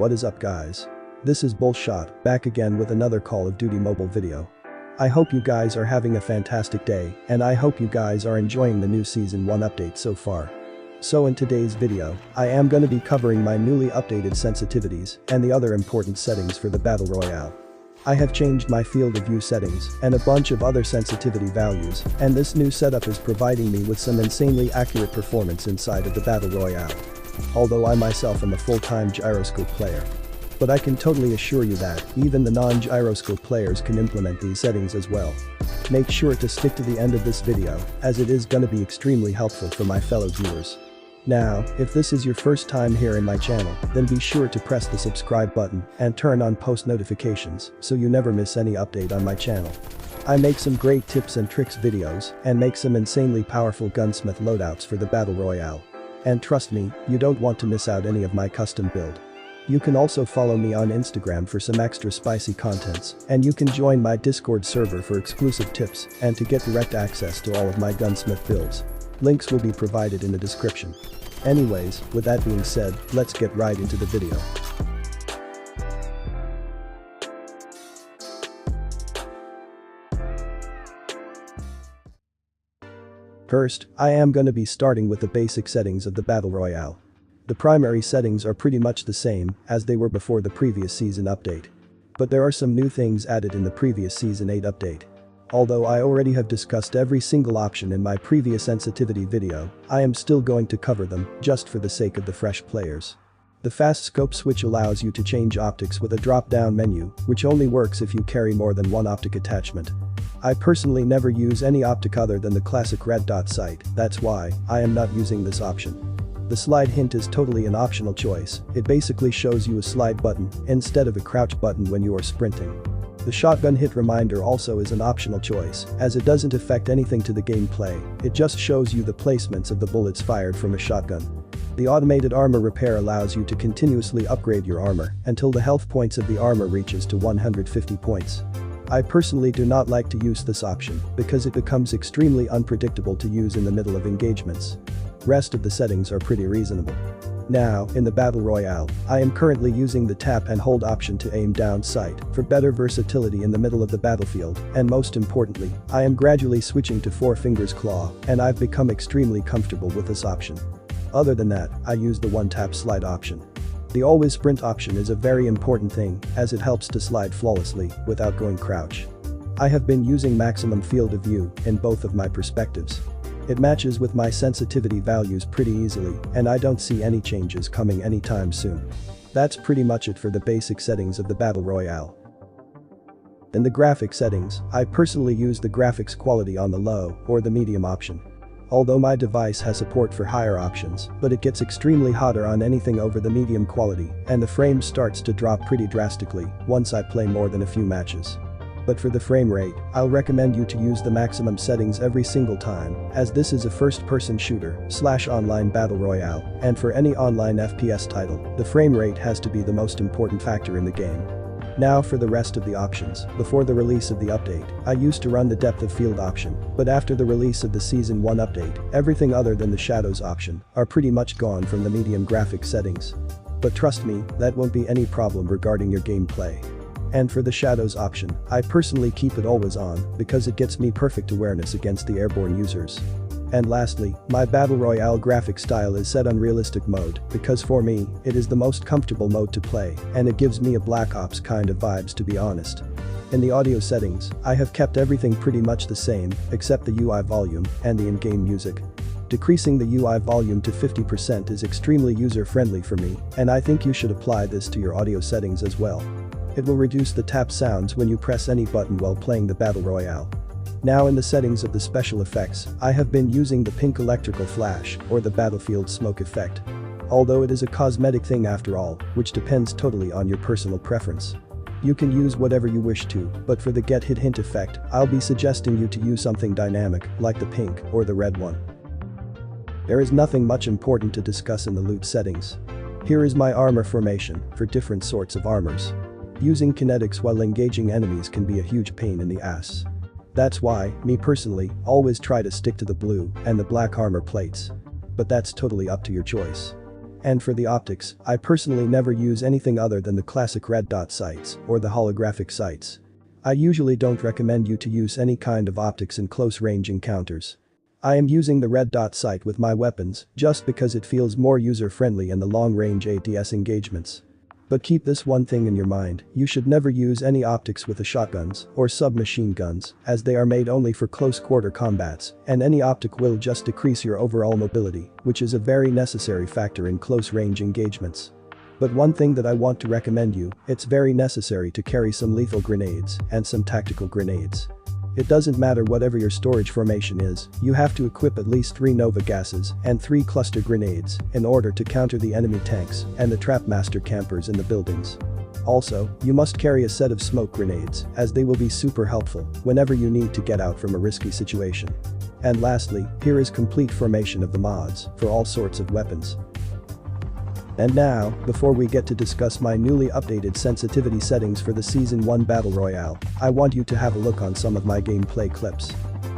What is up guys? This is Bullshot, back again with another Call of Duty mobile video. I hope you guys are having a fantastic day and I hope you guys are enjoying the new Season 1 update so far. So in today's video, I am gonna be covering my newly updated sensitivities and the other important settings for the Battle Royale. I have changed my field of view settings and a bunch of other sensitivity values, and this new setup is providing me with some insanely accurate performance inside of the Battle Royale. Although I myself am a full-time gyroscope player. But I can totally assure you that even the non-gyroscope players can implement these settings as well. Make sure to stick to the end of this video, as it is gonna be extremely helpful for my fellow viewers. Now, if this is your first time here in my channel, then be sure to press the subscribe button and turn on post notifications so you never miss any update on my channel. I make some great tips and tricks videos and make some insanely powerful Gunsmith loadouts for the Battle Royale. And trust me, you don't want to miss out any of my custom build. You can also follow me on Instagram for some extra spicy contents, and you can join my Discord server for exclusive tips and to get direct access to all of my Gunsmith builds. Links will be provided in the description. Anyways, with that being said, let's get right into the video. First, I am gonna be starting with the basic settings of the Battle Royale. The primary settings are pretty much the same as they were before the previous season update. But there are some new things added in the previous Season 8 update. Although I already have discussed every single option in my previous sensitivity video, I am still going to cover them just for the sake of the fresh players. The fast scope switch allows you to change optics with a drop-down menu, which only works if you carry more than one optic attachment. I personally never use any optic other than the classic red dot sight, that's why I am not using this option. The slide hint is totally an optional choice, it basically shows you a slide button instead of a crouch button when you are sprinting. The shotgun hit reminder also is an optional choice, as it doesn't affect anything to the gameplay, it just shows you the placements of the bullets fired from a shotgun. The automated armor repair allows you to continuously upgrade your armor until the health points of the armor reaches to 150 points. I personally do not like to use this option because it becomes extremely unpredictable to use in the middle of engagements. Rest of the settings are pretty reasonable. Now, in the Battle Royale, I am currently using the tap and hold option to aim down sight for better versatility in the middle of the battlefield, and most importantly, I am gradually switching to 4 fingers claw, and I've become extremely comfortable with this option. Other than that, I use the one tap slide option. The always sprint option is a very important thing as it helps to slide flawlessly without going crouch. I have been using maximum field of view in both of my perspectives. It matches with my sensitivity values pretty easily and I don't see any changes coming anytime soon. That's pretty much it for the basic settings of the Battle Royale. In the graphic settings, I personally use the graphics quality on the low or the medium option. Although my device has support for higher options, but it gets extremely hotter on anything over the medium quality and the frame starts to drop pretty drastically once I play more than a few matches. But for the frame rate, I'll recommend you to use the maximum settings every single time, as this is a first-person shooter/online battle royale, and for any online FPS title, the frame rate has to be the most important factor in the game. Now for the rest of the options. Before the release of the update, I used to run the depth of field option, but after the release of the Season 1 update, everything other than the shadows option are pretty much gone from the medium graphic settings. But trust me, that won't be any problem regarding your gameplay. And for the shadows option, I personally keep it always on because it gets me perfect awareness against the airborne users. And lastly, my Battle Royale graphic style is set on realistic mode because for me, it is the most comfortable mode to play and it gives me a Black Ops kind of vibes to be honest. In the audio settings, I have kept everything pretty much the same except the UI volume and the in-game music. Decreasing the UI volume to 50% is extremely user-friendly for me and I think you should apply this to your audio settings as well. It will reduce the tap sounds when you press any button while playing the Battle Royale. Now in the settings of the special effects, I have been using the pink electrical flash or the battlefield smoke effect. Although it is a cosmetic thing after all, which depends totally on your personal preference. You can use whatever you wish to, but for the get hit hint effect, I'll be suggesting you to use something dynamic like the pink or the red one. There is nothing much important to discuss in the loot settings. Here is my armor formation for different sorts of armors. Using kinetics while engaging enemies can be a huge pain in the ass. That's why, me personally, always try to stick to the blue and the black armor plates. But that's totally up to your choice. And for the optics, I personally never use anything other than the classic red dot sights or the holographic sights. I usually don't recommend you to use any kind of optics in close range encounters. I am using the red dot sight with my weapons just because it feels more user-friendly in the long-range ATS engagements. But keep this one thing in your mind, you should never use any optics with the shotguns or submachine guns, as they are made only for close-quarter combats, and any optic will just decrease your overall mobility, which is a very necessary factor in close-range engagements. But one thing that I want to recommend you, it's very necessary to carry some lethal grenades and some tactical grenades. It doesn't matter whatever your storage formation is, you have to equip at least 3 Nova gases and 3 cluster grenades in order to counter the enemy tanks and the Trapmaster campers in the buildings. Also, you must carry a set of smoke grenades, as they will be super helpful whenever you need to get out from a risky situation. And lastly, here is complete formation of the mods for all sorts of weapons. And now, before we get to discuss my newly updated sensitivity settings for the Season 1 Battle Royale, I want you to have a look on some of my gameplay clips.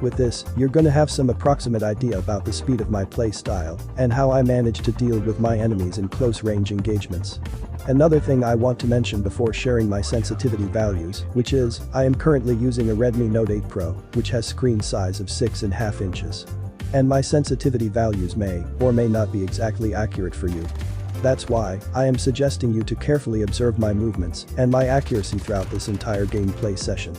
With this, you're gonna have some approximate idea about the speed of my play style and how I manage to deal with my enemies in close range engagements. Another thing I want to mention before sharing my sensitivity values, which is, I am currently using a Redmi Note 8 Pro, which has screen size of 6.5 inches. And my sensitivity values may or may not be exactly accurate for you. That's why I am suggesting you to carefully observe my movements and my accuracy throughout this entire gameplay session.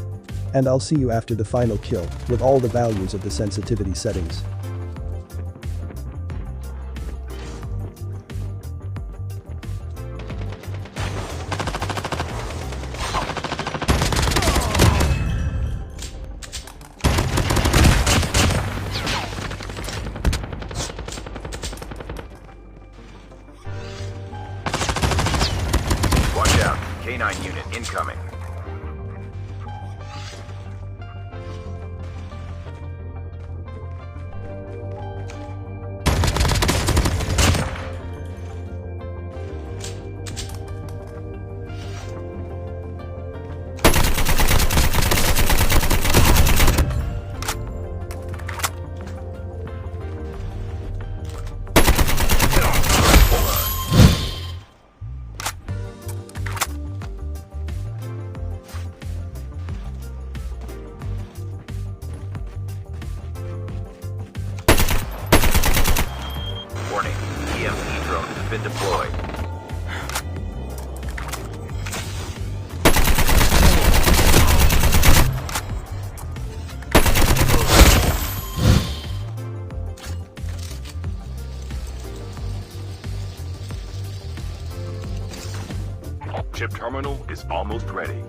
And I'll see you after the final kill with all the values of the sensitivity settings. K9 unit incoming. Warning, EMP drone has been deployed. Chip terminal is almost ready.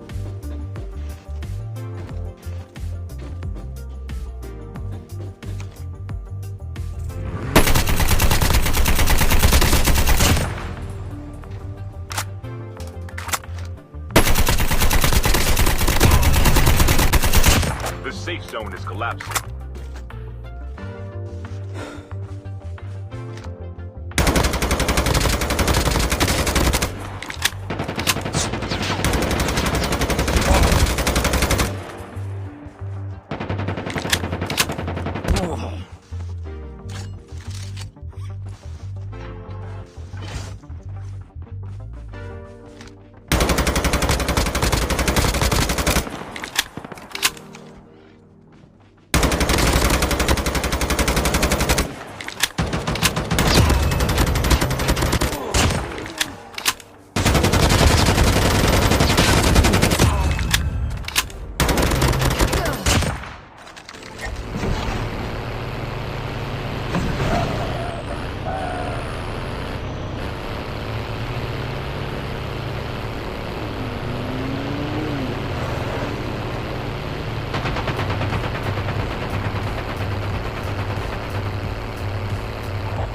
The safe zone is collapsing.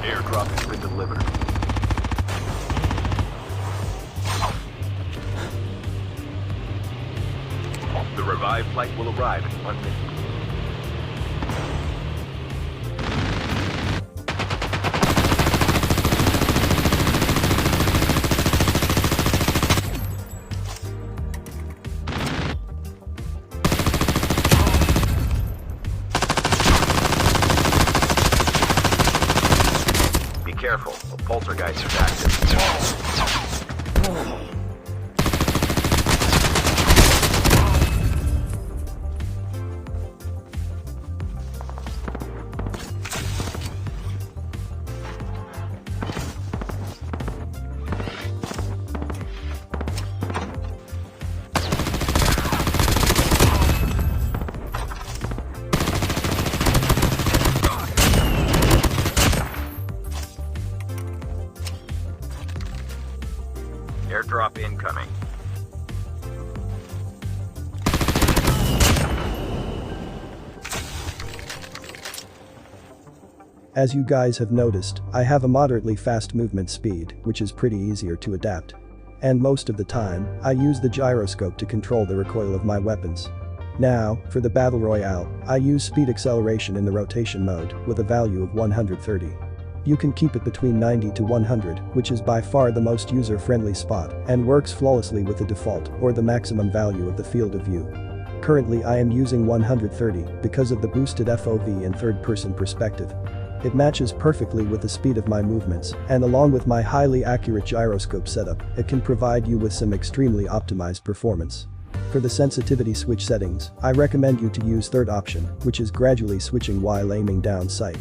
Airdrop has been delivered. The revived flight will arrive in 1 minute. Careful, a poltergeist is active. Airdrop incoming. As you guys have noticed, I have a moderately fast movement speed, which is pretty easier to adapt. And most of the time, I use the gyroscope to control the recoil of my weapons. Now, for the Battle Royale, I use speed acceleration in the rotation mode, with a value of 130. You can keep it between 90 to 100, which is by far the most user-friendly spot, and works flawlessly with the default, or the maximum value of the field of view. Currently I am using 130 because of the boosted FOV and third-person perspective. It matches perfectly with the speed of my movements, and along with my highly accurate gyroscope setup, it can provide you with some extremely optimized performance. For the sensitivity switch settings, I recommend you to use third option, which is gradually switching while aiming down sight.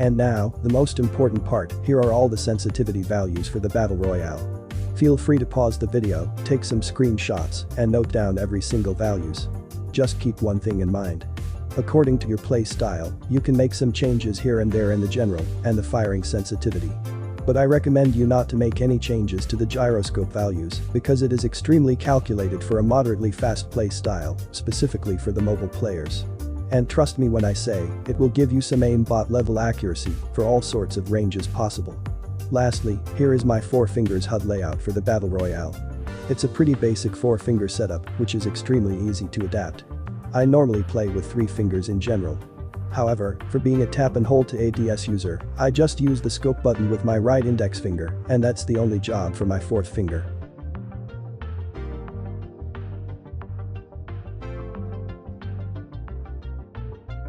And now, the most important part, here are all the sensitivity values for the Battle Royale. Feel free to pause the video, take some screenshots, and note down every single values. Just keep one thing in mind. According to your play style, you can make some changes here and there in the general and the firing sensitivity. But I recommend you not to make any changes to the gyroscope values because it is extremely calculated for a moderately fast play style, specifically for the mobile players. And trust me when I say, it will give you some aimbot level accuracy for all sorts of ranges possible. Lastly, here is my 4 fingers HUD layout for the Battle Royale. It's a pretty basic 4-finger setup, which is extremely easy to adapt. I normally play with 3 fingers in general. However, for being a tap and hold to ADS user, I just use the scope button with my right index finger, and that's the only job for my 4th finger.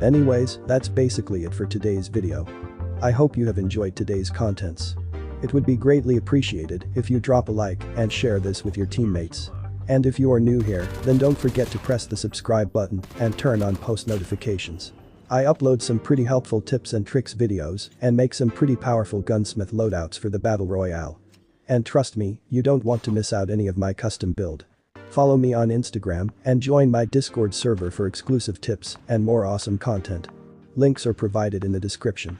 Anyways, that's basically it for today's video. I hope you have enjoyed today's contents. It would be greatly appreciated if you drop a like and share this with your teammates. And if you are new here, then don't forget to press the subscribe button and turn on post notifications. I upload some pretty helpful tips and tricks videos and make some pretty powerful gunsmith loadouts for the Battle Royale. And trust me, you don't want to miss out any of my custom build. Follow me on Instagram and join my Discord server for exclusive tips and more awesome content. Links are provided in the description.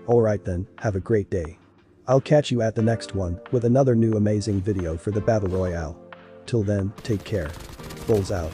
Alright then, have a great day. I'll catch you at the next one with another new amazing video for the Battle Royale. Till then, take care. Bulls out.